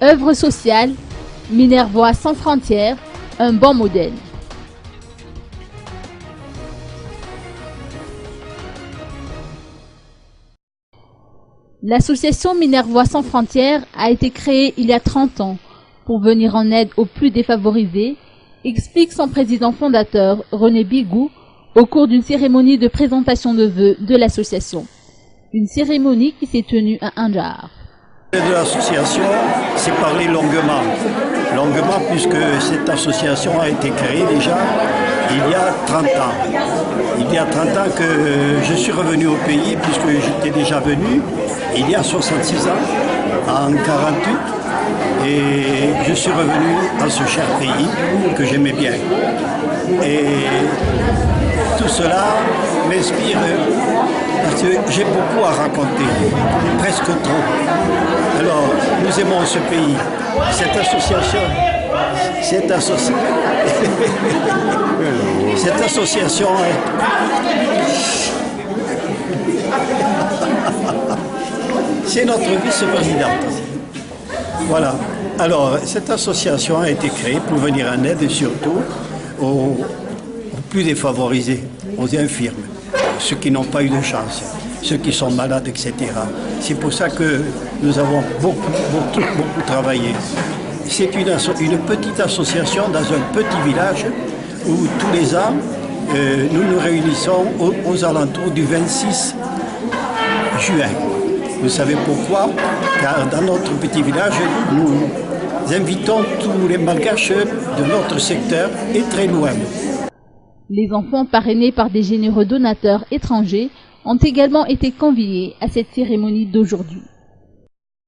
Œuvre sociale, Minervois sans frontières, un bon modèle. L'association Minervois sans frontières a été créée il y a 30 ans pour venir en aide aux plus défavorisés, explique son président fondateur René Bigou au cours d'une cérémonie de présentation de vœux de l'association. Une cérémonie qui s'est tenue à Anjar. De l'association s'est parlé longuement puisque cette association a été créée déjà il y a 30 ans. Il y a 30 ans que je suis revenu au pays puisque j'étais déjà venu il y a 66 ans, en 48, et je suis revenu dans ce cher pays que j'aimais bien. Et tout cela m'inspire parce que j'ai beaucoup à raconter, presque trop. Alors, nous aimons ce pays, cette association, c'est notre vice-présidente. Voilà. Alors, cette association a été créée pour venir en aide surtout aux plus défavorisés, aux infirmes, ceux qui n'ont pas eu de chance, ceux qui sont malades, etc. C'est pour ça que nous avons beaucoup travaillé. C'est une petite association dans un petit village où tous les ans, nous nous réunissons aux alentours du 26 juin. Vous savez pourquoi? Car dans notre petit village, nous invitons tous les malgaches de notre secteur et très loin. Les enfants parrainés par des généreux donateurs étrangers ont également été conviés à cette cérémonie d'aujourd'hui.